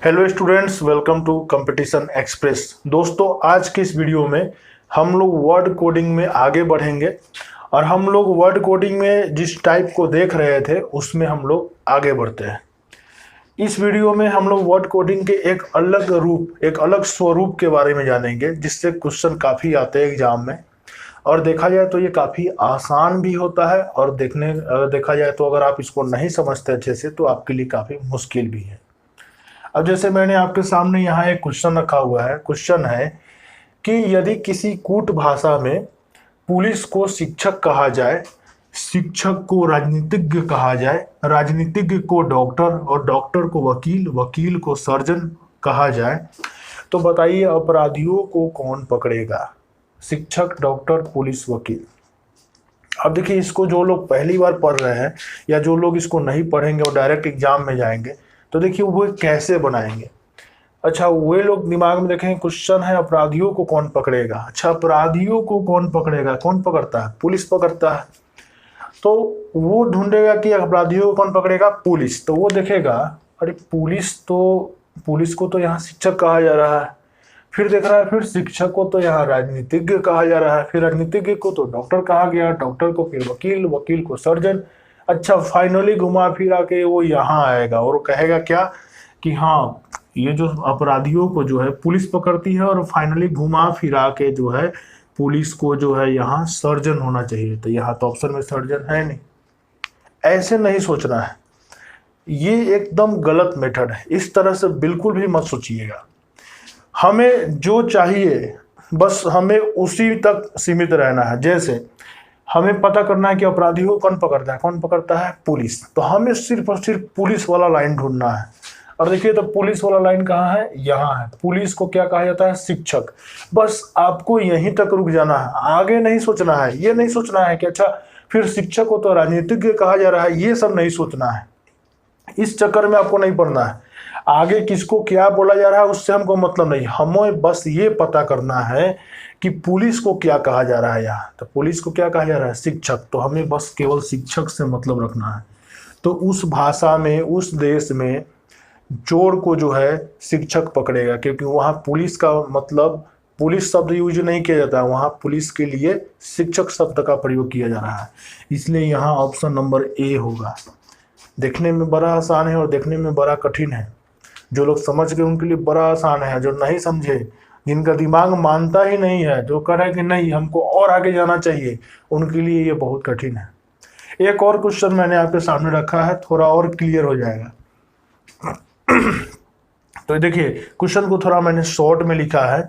Hello students, welcome to Competition Express. दोस्तों, आज के इस वीडियो में हम लोग वर्ड कोडिंग में आगे बढ़ेंगे और हम लोग वर्ड कोडिंग में जिस टाइप को देख रहे थे उसमें हम लोग आगे बढ़ते हैं। इस वीडियो में हम लोग वर्ड कोडिंग के एक अलग स्वरूप के बारे में जानेंगे, जिससे क्वेश्चन काफ़ी आते हैं एग्जाम में। और देखा जाए तो ये काफ़ी आसान भी होता है, और देखा जाए तो अगर आप इसको नहीं समझते अच्छे से तो आपके लिए काफ़ी मुश्किल भी है। अब जैसे मैंने आपके सामने यहाँ एक क्वेश्चन रखा हुआ है। क्वेश्चन है कि यदि किसी कूट भाषा में पुलिस को शिक्षक कहा जाए, शिक्षक को राजनीतिज्ञ कहा जाए, राजनीतिज्ञ को डॉक्टर और डॉक्टर को वकील, वकील को सर्जन कहा जाए, तो बताइए अपराधियों को कौन पकड़ेगा? शिक्षक, डॉक्टर, पुलिस, वकील। अब देखिए, इसको जो लोग पहली बार पढ़ रहे हैं या जो लोग इसको नहीं पढ़ेंगे और डायरेक्ट एग्जाम में जाएंगे, तो देखिए वो कैसे बनाएंगे। अच्छा, वे लोग दिमाग में रखें, क्वेश्चन है अपराधियों को कौन पकड़ेगा। अच्छा, अपराधियों को कौन पकड़ेगा? कौन पकड़ता है? पुलिस पकड़ता है। तो वो ढूंढेगा कि अपराधियों को कौन पकड़ेगा? पुलिस। तो वो देखेगा, अरे पुलिस को तो यहाँ शिक्षक कहा जा रहा है। फिर देख रहा है, फिर शिक्षक को तो यहाँ राजनीतिज्ञ कहा जा रहा है, फिर राजनीतिज्ञ को तो डॉक्टर कहा गया, डॉक्टर को फिर वकील, वकील को सर्जन। अच्छा, फाइनली घुमा फिरा के वो यहाँ आएगा और कहेगा क्या कि हाँ, ये जो अपराधियों को जो है पुलिस पकड़ती है, और फाइनली घुमा फिरा के जो है पुलिस को जो है यहाँ सर्जन होना चाहिए। तो यहाँ तो ऑप्शन में सर्जन है नहीं। ऐसे नहीं सोचना है, ये एकदम गलत मेथड है। इस तरह से बिल्कुल भी मत सोचिएगा। हमें जो चाहिए बस हमें उसी तक सीमित रहना है। जैसे हमें पता करना है कि अपराधियों को कौन पकड़ता है। कौन पकड़ता है? पुलिस। तो हमें सिर्फ और सिर्फ पुलिस वाला लाइन ढूंढना है। और देखिए, तो पुलिस वाला लाइन कहाँ है? यहाँ है। पुलिस को क्या कहा जाता है? शिक्षक। बस आपको यहीं तक रुक जाना है, आगे नहीं सोचना है। ये नहीं सोचना है कि अच्छा फिर शिक्षक को तो राजनीतिज्ञ कहा जा रहा है, ये सब नहीं सोचना है। इस चक्कर में आपको नहीं पड़ना है। आगे किसको क्या बोला जा रहा है उससे हमको मतलब नहीं, हमें बस ये पता करना है कि पुलिस को क्या कहा जा रहा है। यहाँ तो पुलिस को क्या कहा जा रहा है? शिक्षक। तो हमें बस केवल शिक्षक से मतलब रखना है। तो उस भाषा में, उस देश में चोर को जो है शिक्षक पकड़ेगा, क्योंकि वहाँ पुलिस का मतलब पुलिस शब्द यूज नहीं किया जाता है, वहाँ पुलिस के लिए शिक्षक शब्द का प्रयोग किया जा रहा है। इसलिए यहाँ ऑप्शन नंबर ए होगा। देखने में बड़ा आसान है और देखने में बड़ा कठिन है। जो लोग समझ गए उनके लिए बड़ा आसान है, जो नहीं समझे, जिनका दिमाग मानता ही नहीं है, जो कह रहा है कि नहीं हमको और आगे जाना चाहिए, उनके लिए ये बहुत कठिन है। एक और क्वेश्चन मैंने आपके सामने रखा है, थोड़ा और क्लियर हो जाएगा। तो देखिए, क्वेश्चन को थोड़ा मैंने शॉर्ट में लिखा है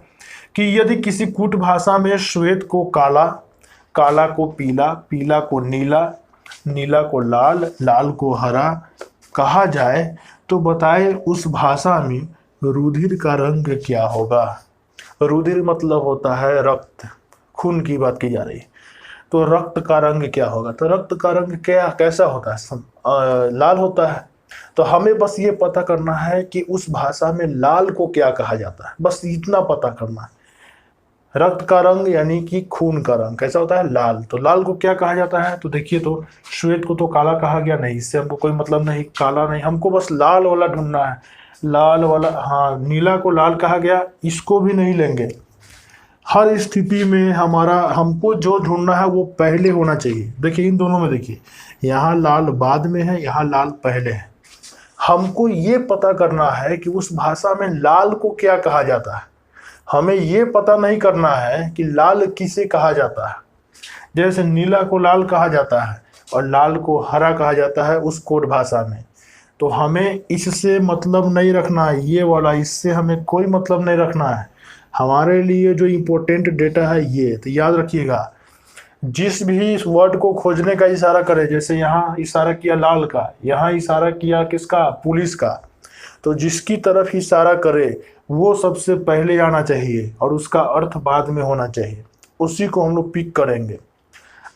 कि यदि किसी कूट भाषा में श्वेत को काला, काला को पीला, पीला को नीला, नीला को लाल, लाल को हरा कहा जाए, तो बताए उस भाषा में रुधिर का रंग क्या होगा? रुधिर मतलब होता है रक्त, खून की बात की जा रही है। तो रक्त का रंग क्या होगा? तो रक्त का रंग क्या कैसा होता है? लाल होता है। तो हमें बस ये पता करना है कि उस भाषा में लाल को क्या कहा जाता है, बस इतना पता करना है। रक्त का रंग यानी कि खून का रंग कैसा होता है? लाल। तो लाल को क्या कहा जाता है? तो देखिए, तो श्वेत को तो काला कहा गया, नहीं, इससे हमको कोई मतलब नहीं, काला नहीं, हमको बस लाल वाला ढूंढना है। लाल वाला, हाँ, नीला को लाल कहा गया, इसको भी नहीं लेंगे। हर स्थिति में हमको जो ढूंढना है वो पहले होना चाहिए। देखिए, इन दोनों में देखिए, यहाँ लाल बाद में है, यहाँ लाल पहले है। हमको ये पता करना है कि उस भाषा में लाल को क्या कहा जाता है। हमें ये पता नहीं करना है कि लाल किसे कहा जाता है। जैसे नीला को लाल कहा जाता है और लाल को हरा कहा जाता है उस कोड भाषा में। तो हमें इससे मतलब नहीं रखना है, ये वाला, इससे हमें कोई मतलब नहीं रखना है। हमारे लिए जो इम्पोर्टेंट डेटा है ये, तो याद रखिएगा, जिस भी इस वर्ड को खोजने का इशारा करे, जैसे यहाँ इशारा किया लाल का, यहाँ इशारा किया किसका? पुलिस का। तो जिसकी तरफ इशारा करे वो सबसे पहले आना चाहिए और उसका अर्थ बाद में होना चाहिए, उसी को हम लोग पिक करेंगे।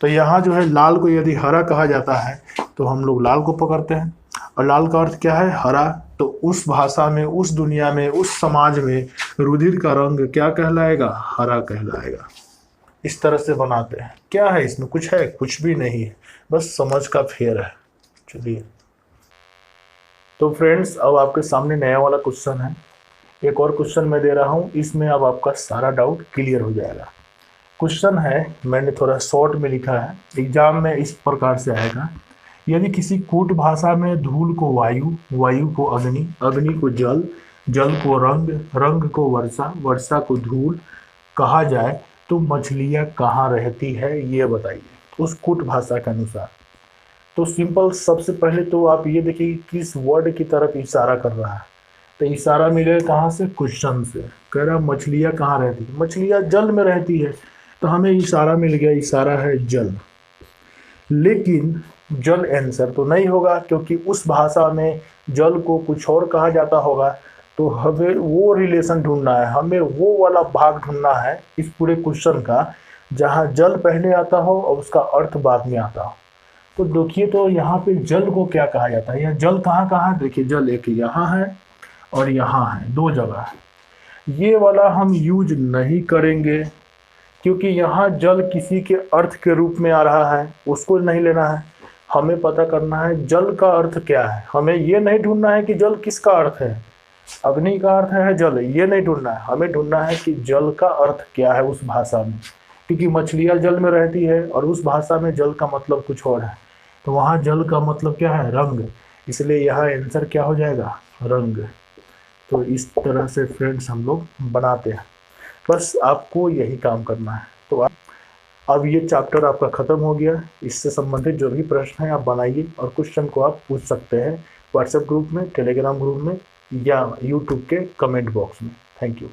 तो यहाँ जो है लाल को यदि हरा कहा जाता है तो हम लोग लाल को पकड़ते हैं, और लाल का अर्थ क्या है? हरा। तो उस भाषा में, उस दुनिया में, उस समाज में रुधिर का रंग क्या कहलाएगा? हरा कहलाएगा। इस तरह से बनाते हैं। क्या है इसमें? कुछ है? कुछ भी नहीं है, बस समझ का फेर है। चलिए। तो फ्रेंड्स अब आपके सामने नया वाला क्वेश्चन है, एक और क्वेश्चन मैं दे रहा हूँ, इसमें अब आपका सारा डाउट क्लियर हो जाएगा। क्वेश्चन है, मैंने थोड़ा शॉर्ट में लिखा है, एग्जाम में इस प्रकार से आएगा। यदि किसी कूट भाषा में धूल को वायु, वायु को अग्नि, अग्नि को जल, जल को रंग, रंग को वर्षा, वर्षा को धूल कहा जाए तो मछलियाँ कहाँ रहती है, ये बताइए उस कूट भाषा के अनुसार। तो सिंपल, सबसे पहले तो आप ये देखिए किस वर्ड की तरफ इशारा कर रहा है। तो इशारा मिलेगा कहाँ से, क्वेश्चन से। कह रहा मछलियाँ कहाँ रहती है, मछलियाँ जल में रहती है, तो हमें इशारा मिल गया, इशारा है जल। लेकिन जल आंसर तो नहीं होगा, क्योंकि उस भाषा में जल को कुछ और कहा जाता होगा। तो हमें वो रिलेशन ढूंढना है, हमें वो वाला भाग ढूंढना है इस पूरे क्वेश्चन का जहाँ जल पहले आता हो और उसका अर्थ बाद में आता हो। तो देखिए, तो यहाँ पे जल को क्या कहा जाता है, यह जल कहाँ कहाँ है, देखिए जल एक यहाँ है और यहाँ है, दो जगह है। ये वाला हम यूज नहीं करेंगे, क्योंकि यहाँ जल किसी के अर्थ के रूप में आ रहा है, उसको नहीं लेना है। हमें पता करना है जल का अर्थ क्या है। हमें ये नहीं ढूंढना है कि जल किसका अर्थ है, अग्नि का अर्थ है जल, ये नहीं ढूंढना है। हमें ढूंढना है कि जल का अर्थ क्या है उस भाषा में, क्योंकि मछलियाँ जल में रहती है और उस भाषा में जल का मतलब कुछ और है। तो वहाँ जल का मतलब क्या है, रंग, इसलिए यहाँ आंसर क्या हो जाएगा, रंग। तो इस तरह से फ्रेंड्स हम लोग बनाते हैं, बस आपको यही काम करना है। तो अब ये चैप्टर आपका ख़त्म हो गया। इससे संबंधित जो भी प्रश्न है आप बनाइए और क्वेश्चन को आप पूछ सकते हैं व्हाट्सएप ग्रुप में, टेलीग्राम ग्रुप में या यूट्यूब के कमेंट बॉक्स में। Thank you.